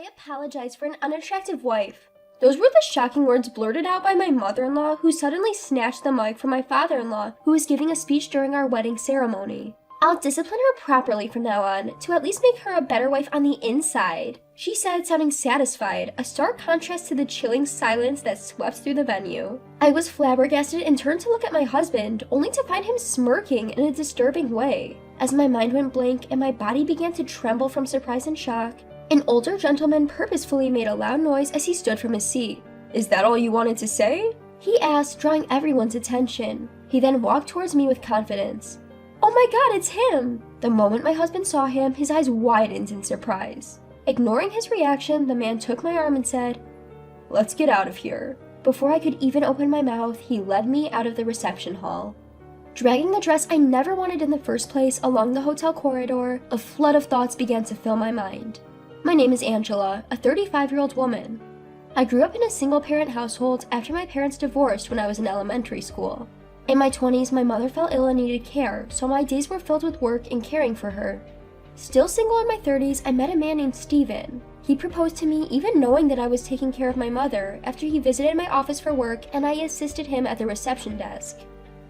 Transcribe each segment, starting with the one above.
I apologize for an unattractive wife. Those were the shocking words blurted out by my mother-in-law, who suddenly snatched the mic from my father-in-law, who was giving a speech during our wedding ceremony. I'll discipline her properly from now on, to at least make her a better wife on the inside, she said, sounding satisfied, a stark contrast to the chilling silence that swept through the venue. I was flabbergasted and turned to look at my husband, only to find him smirking in a disturbing way. As my mind went blank and my body began to tremble from surprise and shock, an older gentleman purposefully made a loud noise as he stood from his seat. "Is that all you wanted to say?" he asked, drawing everyone's attention. He then walked towards me with confidence. "Oh my God, it's him!" The moment my husband saw him, his eyes widened in surprise. Ignoring his reaction, the man took my arm and said, "Let's get out of here." Before I could even open my mouth, he led me out of the reception hall. Dragging the dress I never wanted in the first place along the hotel corridor, a flood of thoughts began to fill my mind. My name is Angela, a 35-year-old woman. I grew up in a single-parent household after my parents divorced when I was in elementary school. In my 20s, my mother fell ill and needed care, so my days were filled with work and caring for her. Still single in my 30s, I met a man named Steven. He proposed to me even knowing that I was taking care of my mother after he visited my office for work and I assisted him at the reception desk.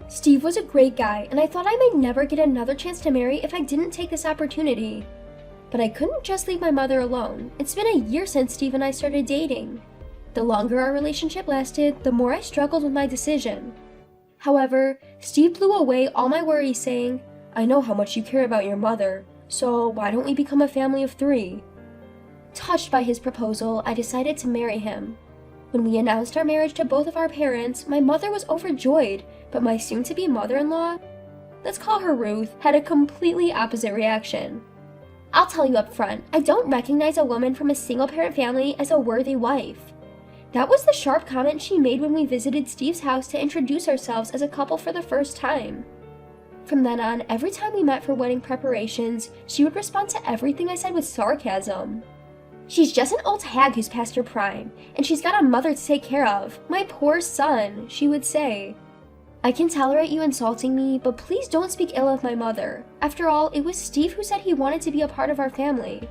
Steve was a great guy, and I thought I might never get another chance to marry if I didn't take this opportunity. But I couldn't just leave my mother alone. It's been a year since Steve and I started dating. The longer our relationship lasted, the more I struggled with my decision. However, Steve blew away all my worries, saying, "I know how much you care about your mother, so why don't we become a family of 3? Touched by his proposal, I decided to marry him. When we announced our marriage to both of our parents, my mother was overjoyed, but my soon-to-be mother-in-law, let's call her Ruth, had a completely opposite reaction. I'll tell you up front, I don't recognize a woman from a single-parent family as a worthy wife. That was the sharp comment she made when we visited Steve's house to introduce ourselves as a couple for the first time. From then on, every time we met for wedding preparations, she would respond to everything I said with sarcasm. "She's just an old hag who's past her prime, and she's got a mother to take care of. My poor son," she would say. "I can tolerate you insulting me, but please don't speak ill of my mother. After all, it was Steve who said he wanted to be a part of our family.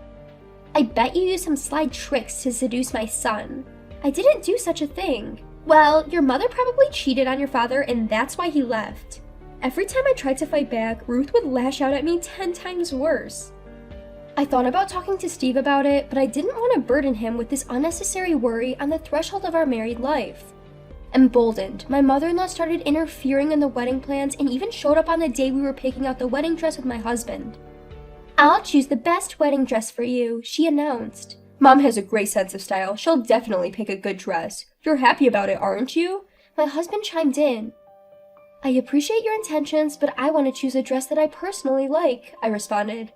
I bet you used some sly tricks to seduce my son. I didn't do such a thing. Well, your mother probably cheated on your father and that's why he left." Every time I tried to fight back, Ruth would lash out at me 10 times worse. I thought about talking to Steve about it, but I didn't want to burden him with this unnecessary worry on the threshold of our married life. Emboldened, my mother-in-law started interfering in the wedding plans and even showed up on the day we were picking out the wedding dress with my husband. "I'll choose the best wedding dress for you," she announced. "Mom has a great sense of style. She'll definitely pick a good dress. You're happy about it, aren't you?" My husband chimed in. "I appreciate your intentions, but I want to choose a dress that I personally like," I responded.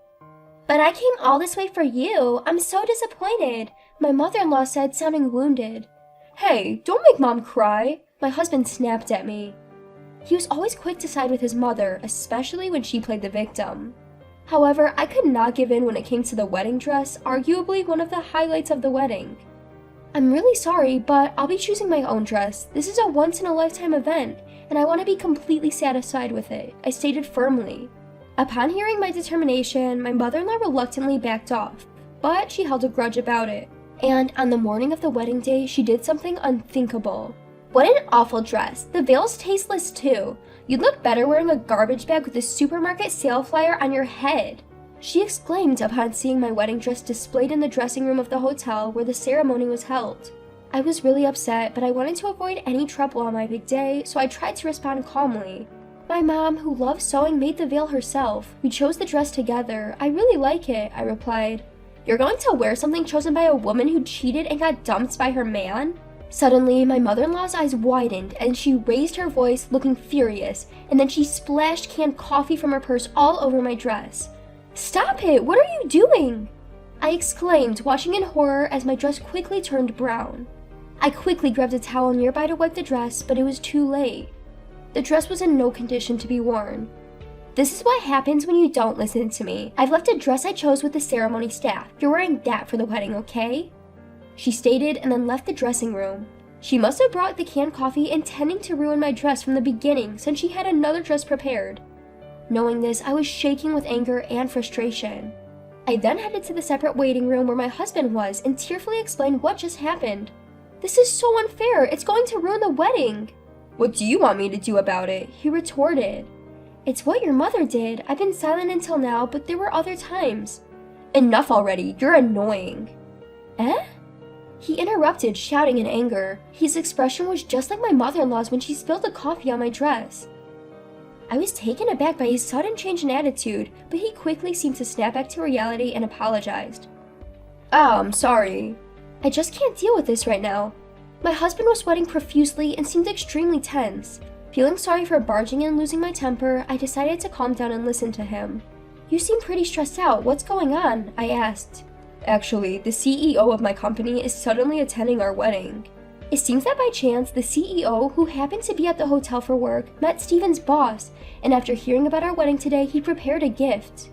"But I came all this way for you. I'm so disappointed," my mother-in-law said, sounding wounded. "Hey, don't make Mom cry," my husband snapped at me. He was always quick to side with his mother, especially when she played the victim. However, I could not give in when it came to the wedding dress, arguably one of the highlights of the wedding. "I'm really sorry, but I'll be choosing my own dress. This is a once-in-a-lifetime event, and I want to be completely satisfied with it," I stated firmly. Upon hearing my determination, my mother-in-law reluctantly backed off, but she held a grudge about it. And on the morning of the wedding day, she did something unthinkable. "What an awful dress. The veil's tasteless too. You'd look better wearing a garbage bag with a supermarket sale flyer on your head," she exclaimed upon seeing my wedding dress displayed in the dressing room of the hotel where the ceremony was held. I was really upset, but I wanted to avoid any trouble on my big day, so I tried to respond calmly. "My mom, who loves sewing, made the veil herself. We chose the dress together. I really like it," I replied. "You're going to wear something chosen by a woman who cheated and got dumped by her man?" Suddenly, my mother-in-law's eyes widened and she raised her voice, looking furious, and then she splashed canned coffee from her purse all over my dress. "Stop it! What are you doing?" I exclaimed, watching in horror as my dress quickly turned brown. I quickly grabbed a towel nearby to wipe the dress, but it was too late. The dress was in no condition to be worn. "This is what happens when you don't listen to me. I've left a dress I chose with the ceremony staff. You're wearing that for the wedding, okay?" she stated, and then left the dressing room. She must have brought the canned coffee intending to ruin my dress from the beginning, since she had another dress prepared. Knowing this, I was shaking with anger and frustration. I then headed to the separate waiting room where my husband was and tearfully explained what just happened. "This is so unfair, it's going to ruin the wedding." "What do you want me to do about it?" he retorted. "It's what your mother did. I've been silent until now, but there were other times." "Enough already, you're annoying." "Eh?" He interrupted, shouting in anger. His expression was just like my mother-in-law's when she spilled the coffee on my dress. I was taken aback by his sudden change in attitude, but he quickly seemed to snap back to reality and apologized. I'm sorry. I just can't deal with this right now." My husband was sweating profusely and seemed extremely tense. Feeling sorry for barging in and losing my temper, I decided to calm down and listen to him. "You seem pretty stressed out. What's going on?" I asked. "Actually, the CEO of my company is suddenly attending our wedding." It seems that by chance, the CEO, who happened to be at the hotel for work, met Steven's boss, and after hearing about our wedding today, he prepared a gift.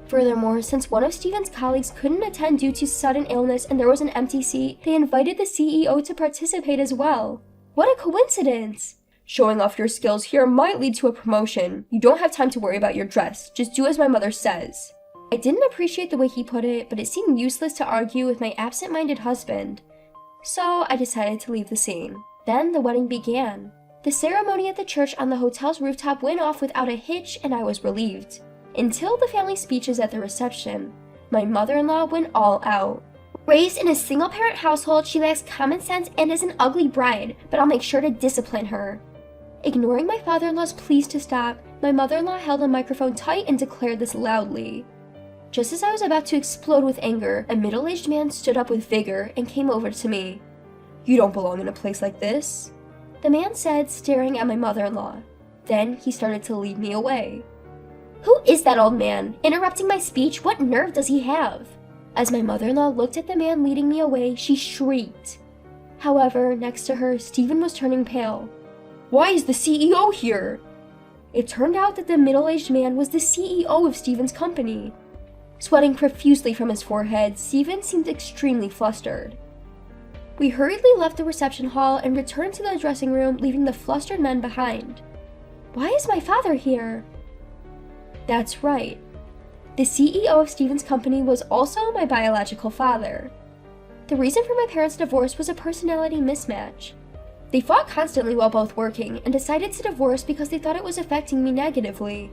Furthermore, since one of Steven's colleagues couldn't attend due to sudden illness and there was an empty seat, they invited the CEO to participate as well. What a coincidence! "Showing off your skills here might lead to a promotion. You don't have time to worry about your dress. Just do as my mother says." I didn't appreciate the way he put it, but it seemed useless to argue with my absent-minded husband. So I decided to leave the scene. Then the wedding began. The ceremony at the church on the hotel's rooftop went off without a hitch, and I was relieved. Until the family speeches at the reception. My mother-in-law went all out. "Raised in a single-parent household, she lacks common sense and is an ugly bride, but I'll make sure to discipline her." Ignoring my father-in-law's pleas to stop, my mother-in-law held the microphone tight and declared this loudly. Just as I was about to explode with anger, a middle-aged man stood up with vigor and came over to me. "You don't belong in a place like this," the man said, staring at my mother-in-law. Then he started to lead me away. "Who is that old man? Interrupting my speech? What nerve does he have?" As my mother-in-law looked at the man leading me away, she shrieked. However, next to her, Stephen was turning pale. "Why is the CEO here?" It turned out that the middle-aged man was the CEO of Stephen's company. Sweating profusely from his forehead, Stephen seemed extremely flustered. We hurriedly left the reception hall and returned to the dressing room, leaving the flustered men behind. "Why is my father here?" That's right. The CEO of Stephen's company was also my biological father. The reason for my parents' divorce was a personality mismatch. They fought constantly while both working and decided to divorce because they thought it was affecting me negatively.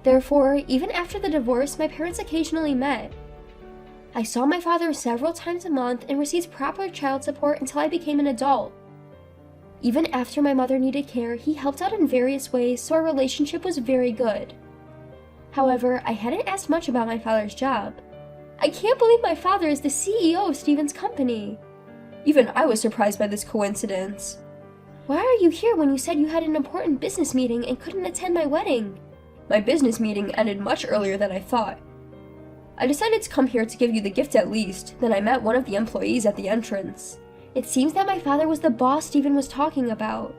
Therefore, even after the divorce, my parents occasionally met. I saw my father several times a month and received proper child support until I became an adult. Even after my mother needed care, he helped out in various ways, so our relationship was very good. However, I hadn't asked much about my father's job. I can't believe my father is the CEO of Stephen's company. Even I was surprised by this coincidence. "Why are you here when you said you had an important business meeting and couldn't attend my wedding?" My business meeting ended much earlier than I thought. "I decided to come here to give you the gift at least, then I met one of the employees at the entrance. It seems that my father was the boss Stephen was talking about.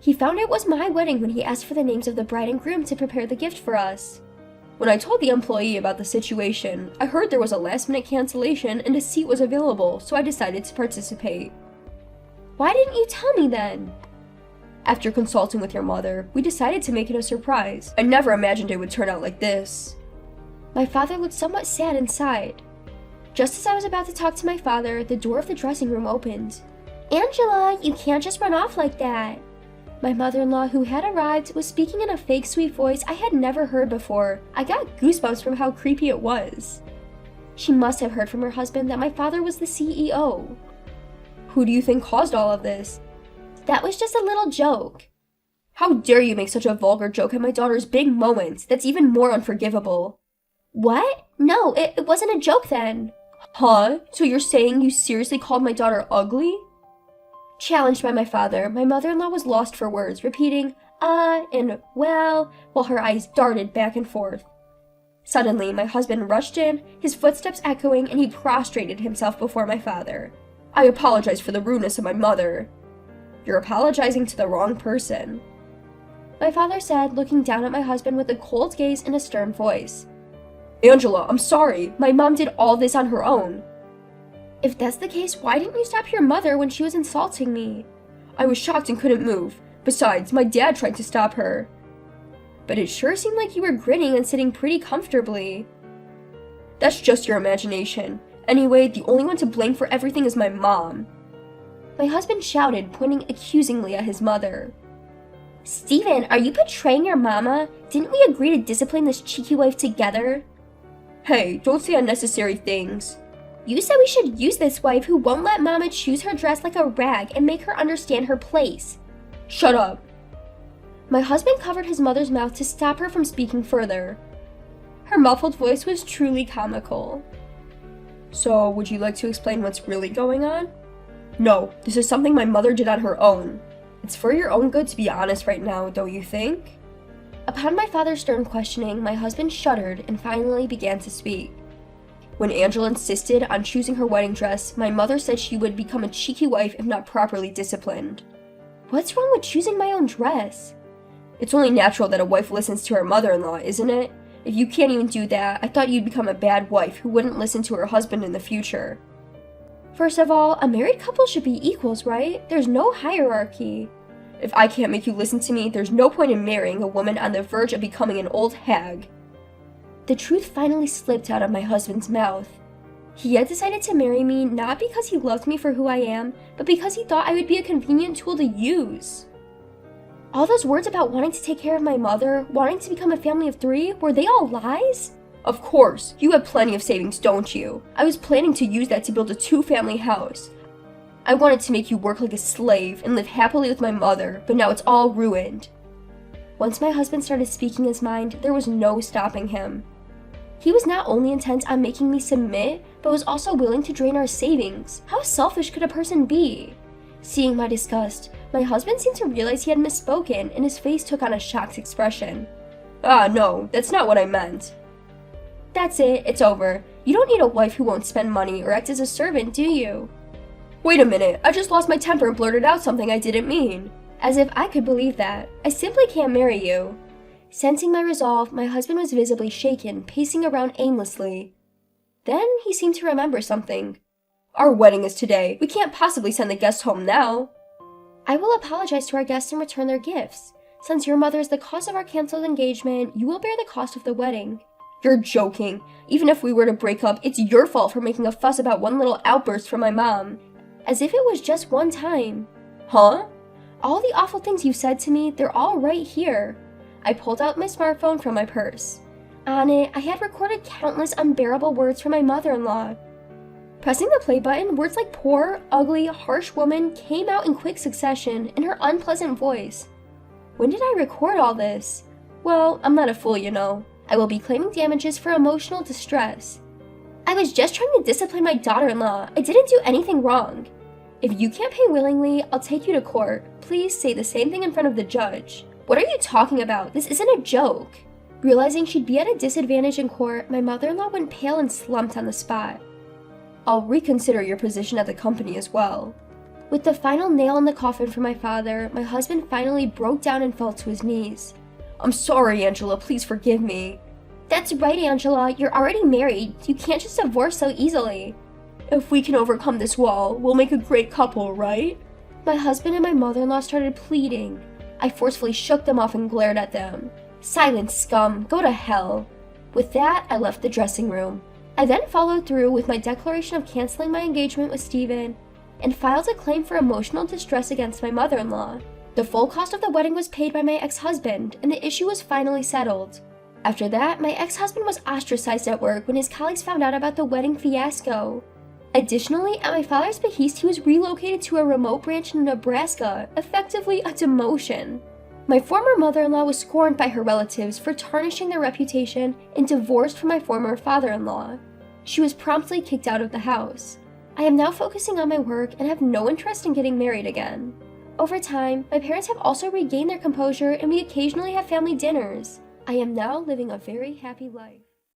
He found it was my wedding when he asked for the names of the bride and groom to prepare the gift for us. When I told the employee about the situation, I heard there was a last-minute cancellation and a seat was available, so I decided to participate." "Why didn't you tell me then?" "After consulting with your mother, we decided to make it a surprise. I never imagined it would turn out like this." My father looked somewhat sad and sighed. Just as I was about to talk to my father, the door of the dressing room opened. "Angela, you can't just run off like that." My mother-in-law, who had arrived, was speaking in a fake sweet voice I had never heard before. I got goosebumps from how creepy it was. She must have heard from her husband that my father was the CEO. "Who do you think caused all of this?" "That was just a little joke." "How dare you make such a vulgar joke at my daughter's big moment? That's even more unforgivable." "What? No, it wasn't a joke then." "Huh? So you're saying you seriously called my daughter ugly?" Challenged by my father, my mother-in-law was lost for words, repeating, and well, while her eyes darted back and forth. Suddenly, my husband rushed in, his footsteps echoing, and he prostrated himself before my father. "I apologize for the rudeness of my mother." "You're apologizing to the wrong person," my father said, looking down at my husband with a cold gaze and a stern voice. "Angela, I'm sorry. My mom did all this on her own." "If that's the case, why didn't you stop your mother when she was insulting me?" "I was shocked and couldn't move. Besides, my dad tried to stop her." "But it sure seemed like you were grinning and sitting pretty comfortably." That's just your imagination. Anyway, the only one to blame for everything is my mom. My husband shouted, pointing accusingly at his mother. Steven, are you betraying your mama? Didn't we agree to discipline this cheeky wife together? Hey, don't say unnecessary things. You said we should use this wife who won't let mama choose her dress like a rag and make her understand her place. Shut up. My husband covered his mother's mouth to stop her from speaking further. Her muffled voice was truly comical. So, would you like to explain what's really going on? No, this is something my mother did on her own. It's for your own good to be honest right now, don't you think? Upon my father's stern questioning, my husband shuddered and finally began to speak. When Angela insisted on choosing her wedding dress, my mother said she would become a cheeky wife if not properly disciplined. What's wrong with choosing my own dress? It's only natural that a wife listens to her mother-in-law, isn't it? If you can't even do that, I thought you'd become a bad wife who wouldn't listen to her husband in the future. First of all, a married couple should be equals, right? There's no hierarchy. If I can't make you listen to me, there's no point in marrying a woman on the verge of becoming an old hag. The truth finally slipped out of my husband's mouth. He had decided to marry me not because he loved me for who I am, but because he thought I would be a convenient tool to use. All those words about wanting to take care of my mother, wanting to become a family of 3, were they all lies? Of course, you have plenty of savings, don't you? I was planning to use that to build a 2-family house. I wanted to make you work like a slave and live happily with my mother, but now it's all ruined. Once my husband started speaking his mind, there was no stopping him. He was not only intent on making me submit, but was also willing to drain our savings. How selfish could a person be? Seeing my disgust, my husband seemed to realize he had misspoken, and his face took on a shocked expression. Ah, no, that's not what I meant. That's it, it's over. You don't need a wife who won't spend money or act as a servant, do you? Wait a minute, I just lost my temper and blurted out something I didn't mean. As if I could believe that. I simply can't marry you. Sensing my resolve, my husband was visibly shaken, pacing around aimlessly. Then he seemed to remember something. Our wedding is today. We can't possibly send the guests home now. I will apologize to our guests and return their gifts. Since your mother is the cause of our canceled engagement, you will bear the cost of the wedding. You're joking. Even if we were to break up, it's your fault for making a fuss about one little outburst from my mom. As if it was just one time. Huh? All the awful things you said to me, they're all right here. I pulled out my smartphone from my purse. On it, I had recorded countless unbearable words from my mother-in-law. Pressing the play button, words like poor, ugly, harsh woman came out in quick succession in her unpleasant voice. When did I record all this? Well, I'm not a fool, you know. I will be claiming damages for emotional distress. I was just trying to discipline my daughter-in-law. I didn't do anything wrong. If you can't pay willingly, I'll take you to court. Please say the same thing in front of the judge. What are you talking about? This isn't a joke. Realizing she'd be at a disadvantage in court, my mother-in-law went pale and slumped on the spot. I'll reconsider your position at the company as well. With the final nail in the coffin for my father, my husband finally broke down and fell to his knees. I'm sorry, Angela. Please forgive me. That's right, Angela. You're already married. You can't just divorce so easily. If we can overcome this wall, we'll make a great couple, right? My husband and my mother-in-law started pleading. I forcefully shook them off and glared at them. Silence, scum. Go to hell. With that, I left the dressing room. I then followed through with my declaration of canceling my engagement with Steven and filed a claim for emotional distress against my mother-in-law. The full cost of the wedding was paid by my ex-husband, and the issue was finally settled. After that, my ex-husband was ostracized at work when his colleagues found out about the wedding fiasco. Additionally, at my father's behest, he was relocated to a remote branch in Nebraska, effectively a demotion. My former mother-in-law was scorned by her relatives for tarnishing their reputation and divorced from my former father-in-law. She was promptly kicked out of the house. I am now focusing on my work and have no interest in getting married again. Over time, my parents have also regained their composure and we occasionally have family dinners. I am now living a very happy life.